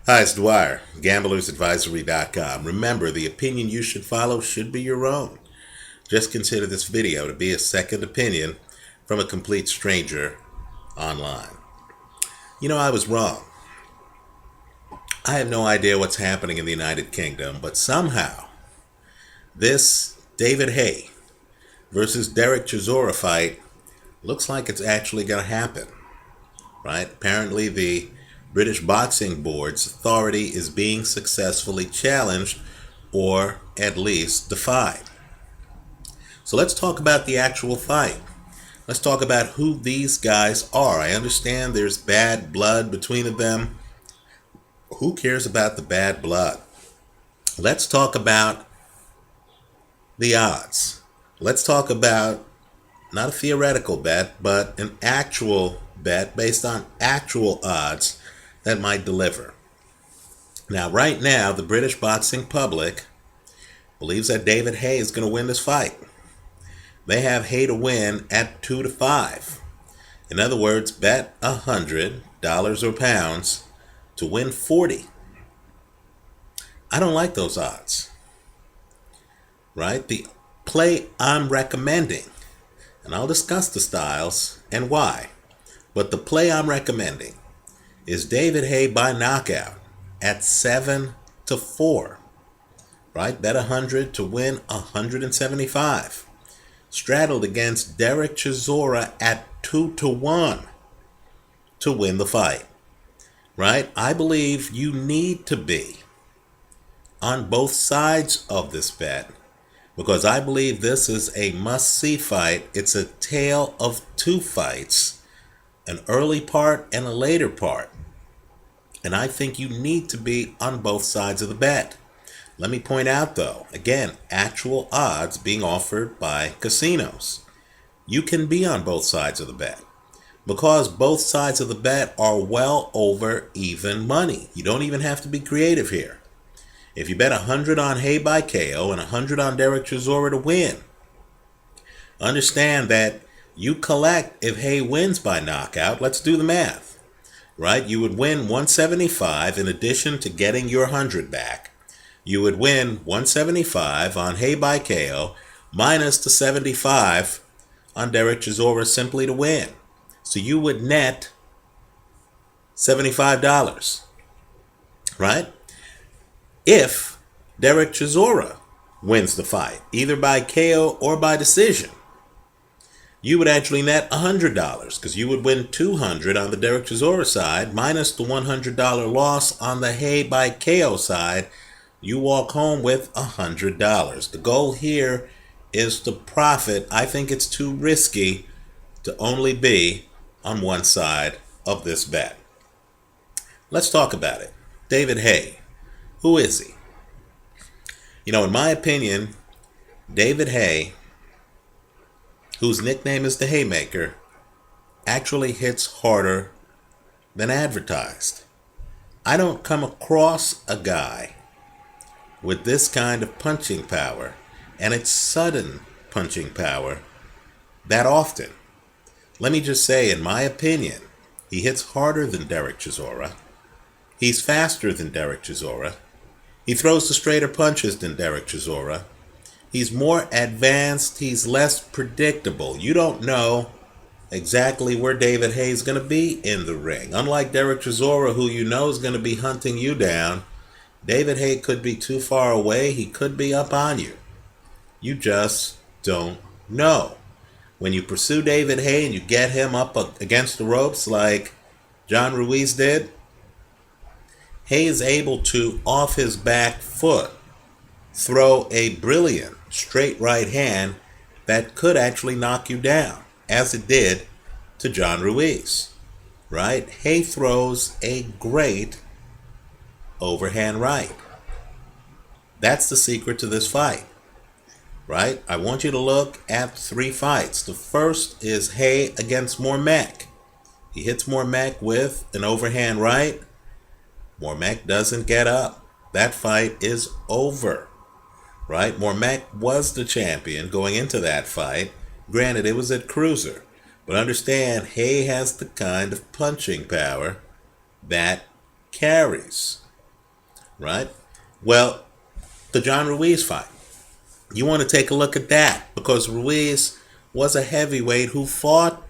Hi, it's Dwyer, gamblersadvisory.com. Remember, the opinion you should follow should be your own. Just consider this video to be a second opinion from a complete stranger online. I was wrong. I have no idea what's happening in the United Kingdom, but somehow this David Haye versus Dereck Chisora fight looks like it's actually going to happen, right? Apparently, the British Boxing Board's authority is being successfully challenged or at least defied. So let's talk about the actual fight. Let's talk about who these guys are. I understand there's bad blood between them. Who cares about the bad blood? Let's talk about the odds. Let's talk about not a theoretical bet, but an actual bet based on actual odds that might deliver. Now, right now, the British boxing public believes that David Haye is going to win this fight. They have Haye to win at 2-5. In other words, bet $100 or pounds to win 40. I don't like those odds, right? The play I'm recommending, and I'll discuss the styles and why, but the play I'm recommending is David Haye by knockout at 7-4, right? Bet 100 to win 175. Straddled against Dereck Chisora at 2-1 to win the fight, right? I believe you need to be on both sides of this bet because I believe this is a must-see fight. It's a tale of two fights, an early part and a later part. And I think you need to be on both sides of the bet. Let me point out, though, again, actual odds being offered by casinos. You can be on both sides of the bet because both sides of the bet are well over even money. You don't even have to be creative here. If you bet 100 on Haye by KO and 100 on Dereck Chisora to win, understand that you collect if Haye wins by knockout. Let's do the math, right? You would win 175 in addition to getting your 100 back. You would win 175 on Haye by KO minus the 75 on Dereck Chisora simply to win. So you would net $75, right? If Dereck Chisora wins the fight, either by KO or by decision, you would actually net $100 because you would win $200 on the Dereck Chisora side minus the $100 loss on the Haye by KO side. You walk home with $100. The goal here is to profit. I think it's too risky to only be on one side of this bet. Let's talk about it. David Haye. Who is he? In my opinion, David Haye, whose nickname is the Haymaker, actually hits harder than advertised. I don't come across a guy with this kind of punching power, and it's sudden punching power, that often. Let me just say, in my opinion, he hits harder than Dereck Chisora. He's faster than Dereck Chisora. He throws the straighter punches than Dereck Chisora. He's more advanced. He's less predictable. You don't know exactly where David Haye is going to be in the ring. Unlike Dereck Chisora, who you know is going to be hunting you down, David Haye could be too far away. He could be up on you. You just don't know. When you pursue David Haye and you get him up against the ropes like John Ruiz did, Haye is able to, off his back foot, throw a brilliant straight right hand that could actually knock you down, as it did to John Ruiz, right? Haye throws a great overhand right. That's the secret to this fight, right? I want you to look at 3 fights. The first is Haye against Mormek. He hits Mormek with an overhand right. Mormek doesn't get up. That fight is over, right? Mormek was the champion going into that fight. Granted, it was at cruiser. But understand, Haye has the kind of punching power that carries. right? Well, the John Ruiz fight. You want to take a look at that because Ruiz was a heavyweight who fought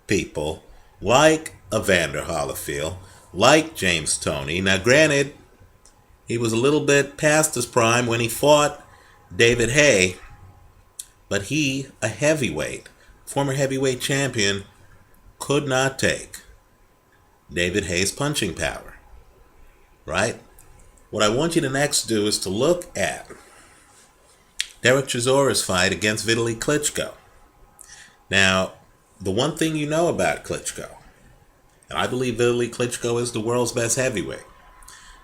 people like Evander Holyfield, like James Toney. Now, granted, he was a little bit past his prime when he fought David Haye, but he, a heavyweight, former heavyweight champion, could not take David Haye's punching power, right? What I want you to next do is to look at Dereck Chisora's fight against Vitaly Klitschko. Now, the one thing you know about Klitschko, and I believe Vitaly Klitschko is the world's best heavyweight,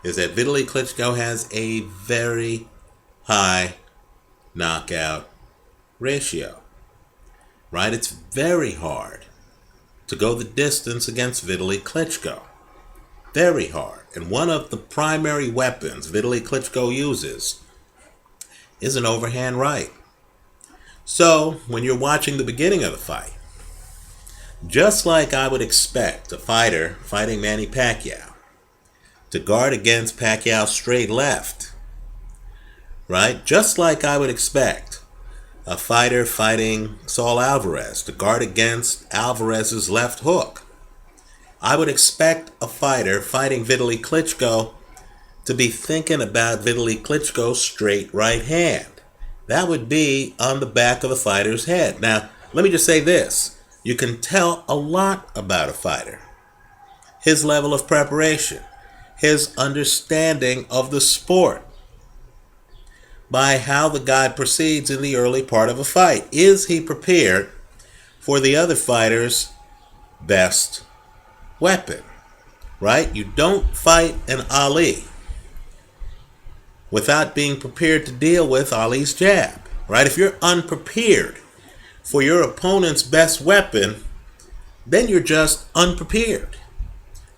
is that Vitaly Klitschko has a very high knockout ratio, right? It's very hard to go the distance against Vitaly Klitschko. Very hard. And one of the primary weapons Vitaly Klitschko uses is an overhand right. So, when you're watching the beginning of the fight, just like I would expect a fighter fighting Manny Pacquiao to guard against Pacquiao's straight left, right? Just like I would expect a fighter fighting Saul Alvarez to guard against Alvarez's left hook, I would expect a fighter fighting Vitaly Klitschko to be thinking about Vitaly Klitschko's straight right hand. That would be on the back of the fighter's head. Now, let me just say this. You can tell a lot about a fighter. His level of preparation, his understanding of the sport, by how the guy proceeds in the early part of a fight. Is he prepared for the other fighter's best weapon, right? You don't fight an Ali without being prepared to deal with Ali's jab, right? If you're unprepared for your opponent's best weapon, then you're just unprepared.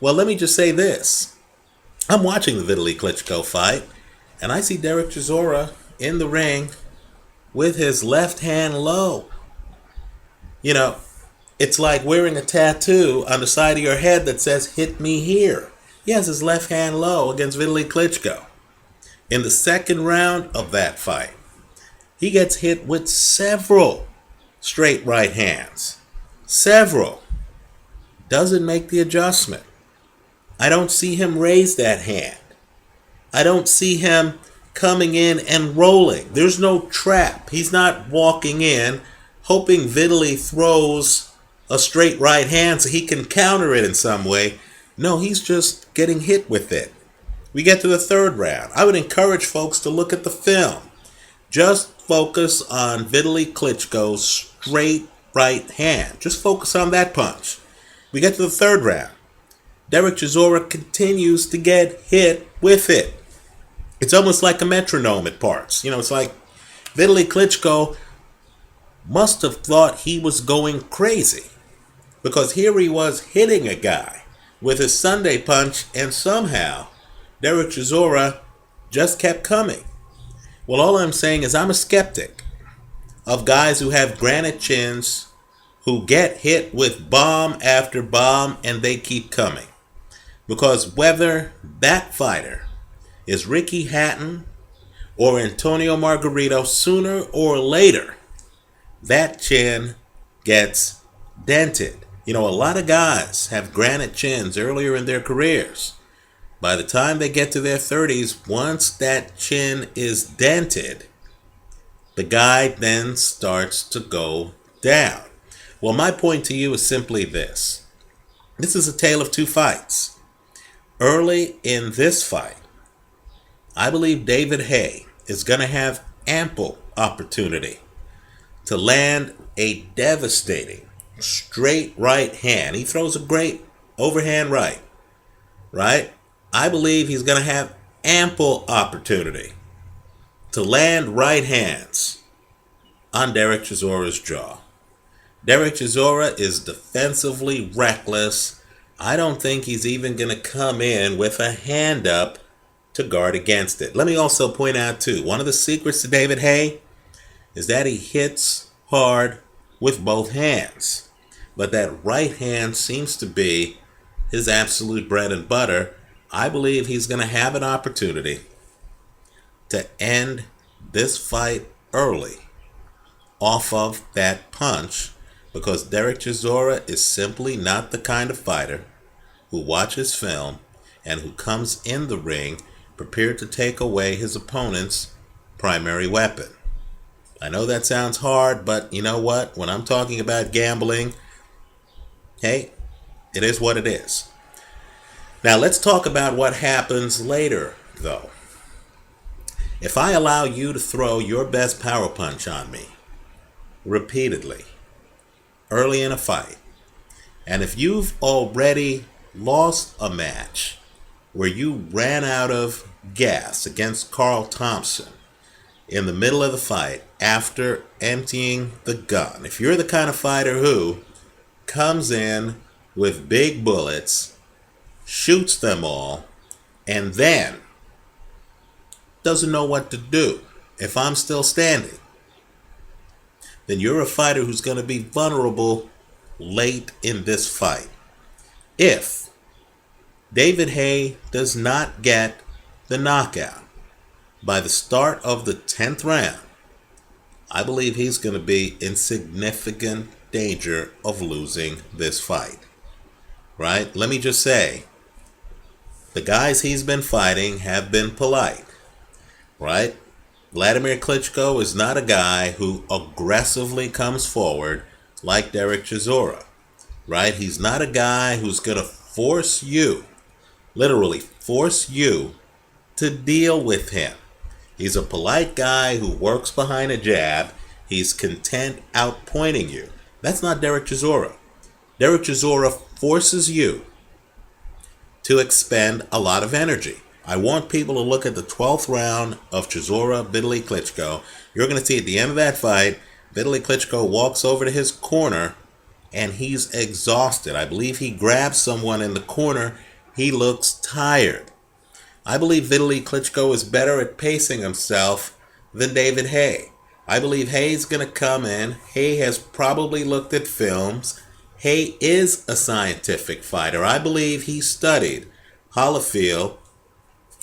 Well, let me just say this. I'm watching the Vitaly Klitschko fight, and I see Dereck Chisora in the ring with his left hand low. You know, it's like wearing a tattoo on the side of your head that says, "Hit me here." He has his left hand low against Vitaly Klitschko. In the second round of that fight, he gets hit with several straight right hands. Several. Doesn't make the adjustment. I don't see him raise that hand. I don't see him coming in and rolling. There's no trap. He's not walking in hoping Vitaly throws a straight right hand so he can counter it in some way. No, he's just getting hit with it. We get to the third round. I would encourage folks to look at the film. Just focus on Vitaly Klitschko's straight right hand. Just focus on that punch. We get to the third round. Dereck Chisora continues to get hit with it. It's almost like a metronome at parts. You know, it's like Vitaly Klitschko must have thought he was going crazy, because here he was hitting a guy with his Sunday punch, and somehow Dereck Chisora just kept coming. Well, all I'm saying is I'm a skeptic of guys who have granite chins, who get hit with bomb after bomb, and they keep coming. Because whether that fighter is Ricky Hatton or Antonio Margarito, sooner or later, that chin gets dented. You know, a lot of guys have granite chins earlier in their careers. By the time they get to their 30s, once that chin is dented, the guy then starts to go down. Well, my point to you is simply this. This is a tale of two fights. Early in this fight, I believe David Haye is going to have ample opportunity to land a devastating straight right hand. He throws a great overhand right? I believe he's going to have ample opportunity to land right hands on Dereck Chisora's jaw. Dereck Chisora is defensively reckless. I don't think he's even going to come in with a hand up to guard against it. Let me also point out, too, one of the secrets to David Haye is that he hits hard with both hands. But that right hand seems to be his absolute bread and butter. I believe he's going to have an opportunity to end this fight early off of that punch, because Dereck Chisora is simply not the kind of fighter who watches film and who comes in the ring prepared to take away his opponent's primary weapon. I know that sounds hard, but you know what? When I'm talking about gambling, hey, it is what it is. Now let's talk about what happens later, though. If I allow you to throw your best power punch on me repeatedly early in a fight, and if you've already lost a match where you ran out of gas against Carl Thompson in the middle of the fight after emptying the gun, if you're the kind of fighter who comes in with big bullets, shoots them all, and then doesn't know what to do if I'm still standing, then you're a fighter who's going to be vulnerable late in this fight. If David Haye does not get the knockout by the start of the 10th round, I believe he's going to be in significant danger of losing this fight. Right? Let me just say, the guys he's been fighting have been polite. Right? Vladimir Klitschko is not a guy who aggressively comes forward like Dereck Chisora. Right? He's not a guy who's going to force you, literally force you, to deal with him. He's a polite guy who works behind a jab. He's content outpointing you. That's not Dereck Chisora. Dereck Chisora forces you to expend a lot of energy. I want people to look at the 12th round of Chisora Vitaly Klitschko. You're going to see at the end of that fight, Vitaly Klitschko walks over to his corner and he's exhausted. I believe he grabs someone in the corner. He looks tired. I believe Vitaly Klitschko is better at pacing himself than David Haye. I believe Haye's going to come in. Haye has probably looked at films. Haye is a scientific fighter. I believe he studied Holyfield,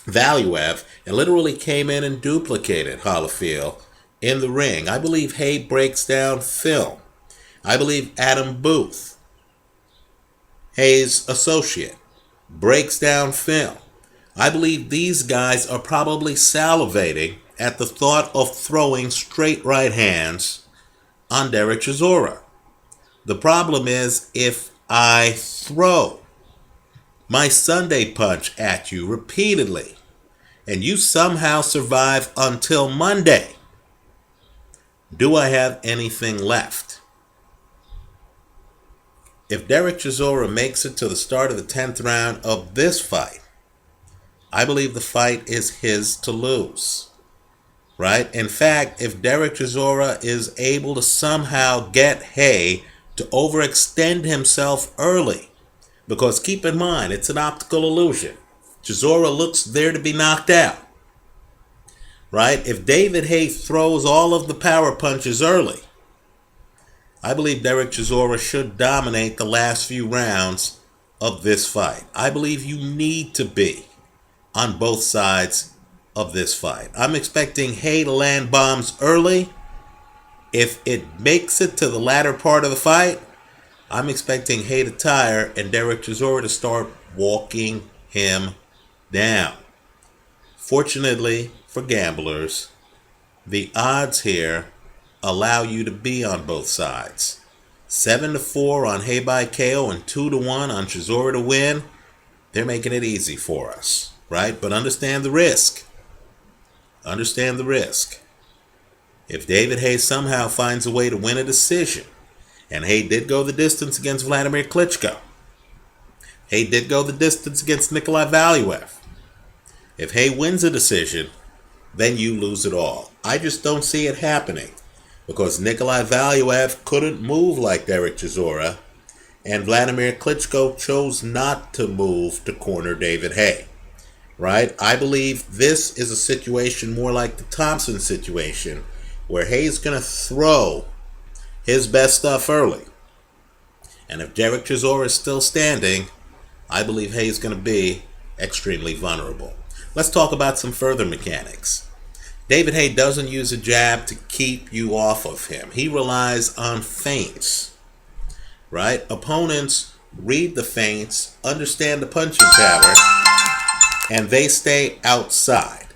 Valuev, and literally came in and duplicated Holyfield in the ring. I believe Haye breaks down film. I believe Adam Booth, Haye's associate, breaks down film. I believe these guys are probably salivating at the thought of throwing straight right hands on Dereck Chisora. The problem is, if I throw my Sunday punch at you repeatedly and you somehow survive until Monday, do I have anything left? If Dereck Chisora makes it to the start of the 10th round of this fight, I believe the fight is his to lose. Right? In fact, if Dereck Chisora is able to somehow get Haye to overextend himself early, because keep in mind, it's an optical illusion. Chisora looks there to be knocked out. Right? If David Haye throws all of the power punches early, I believe Dereck Chisora should dominate the last few rounds of this fight. I believe you need to be on both sides of this fight. I'm expecting Haye to land bombs early. If it makes it to the latter part of the fight, I'm expecting Haye to tire and Dereck Chisora to start walking him down. Fortunately for gamblers, the odds here allow you to be on both sides. 7-4 on Haye by KO and 2-1 on Chisora to win. They're making it easy for us, right? But understand the risk. Understand the risk. If David Haye somehow finds a way to win a decision, and Haye did go the distance against Vladimir Klitschko, Haye did go the distance against Nikolai Valuev. If Haye wins a decision, then you lose it all. I just don't see it happening, because Nikolai Valuev couldn't move like Dereck Chisora, and Vladimir Klitschko chose not to move to corner David Haye. Right? I believe this is a situation more like the Thompson situation, where Haye's going to throw his best stuff early. And if Dereck Chisora is still standing, I believe Haye's going to be extremely vulnerable. Let's talk about some further mechanics. David Haye doesn't use a jab to keep you off of him. He relies on feints, right? Opponents read the feints, understand the punching power, and they stay outside,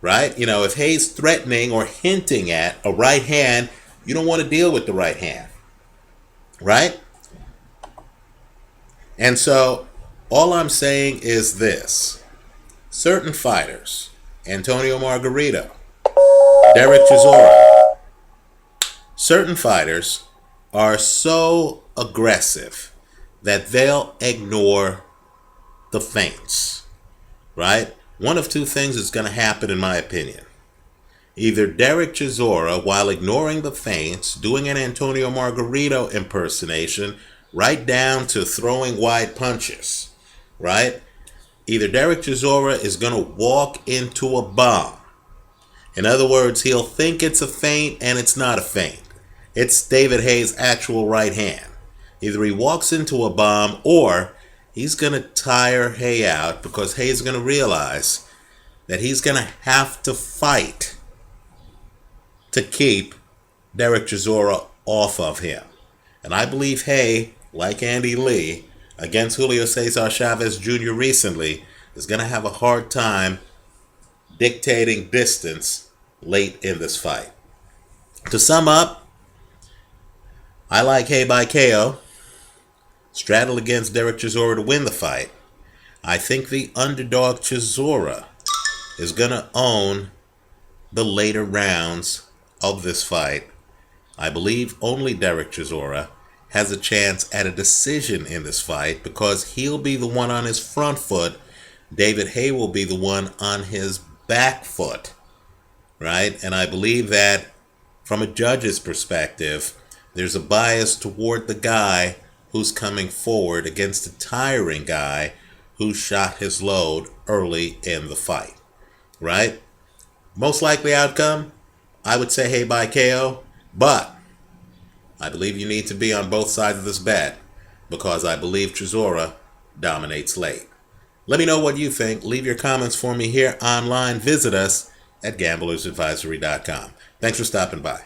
right? You know, if Haye's threatening or hinting at a right hand, you don't want to deal with the right hand, right? And so all I'm saying is this. Certain fighters, Antonio Margarito, Dereck Chisora, certain fighters are so aggressive that they'll ignore the feints, right? One of two things is going to happen, in my opinion. Either Dereck Chisora, while ignoring the feints, doing an Antonio Margarito impersonation, right down to throwing wide punches, right? Either Dereck Chisora is going to walk into a bomb. In other words, he'll think it's a feint and it's not a feint. It's David Haye's actual right hand. Either he walks into a bomb or he's going to tire Haye out because Haye's going to realize that he's going to have to fight to keep Dereck Chisora off of him. And I believe Haye, like Andy Lee, against Julio Cesar Chavez Jr. recently, is going to have a hard time dictating distance late in this fight. To sum up, I like Haye by KO. Straddle against Dereck Chisora to win the fight. I think the underdog Chisora is going to own the later rounds of this fight. I believe only Dereck Chisora has a chance at a decision in this fight because he'll be the one on his front foot. David Haye will be the one on his back foot, right? And I believe that from a judge's perspective, there's a bias toward the guy who's coming forward against a tiring guy who shot his load early in the fight, right? Most likely outcome, I would say Haye by KO, but I believe you need to be on both sides of this bet because I believe Chisora dominates late. Let me know what you think. Leave your comments for me here online. Visit us at gamblersadvisory.com. Thanks for stopping by.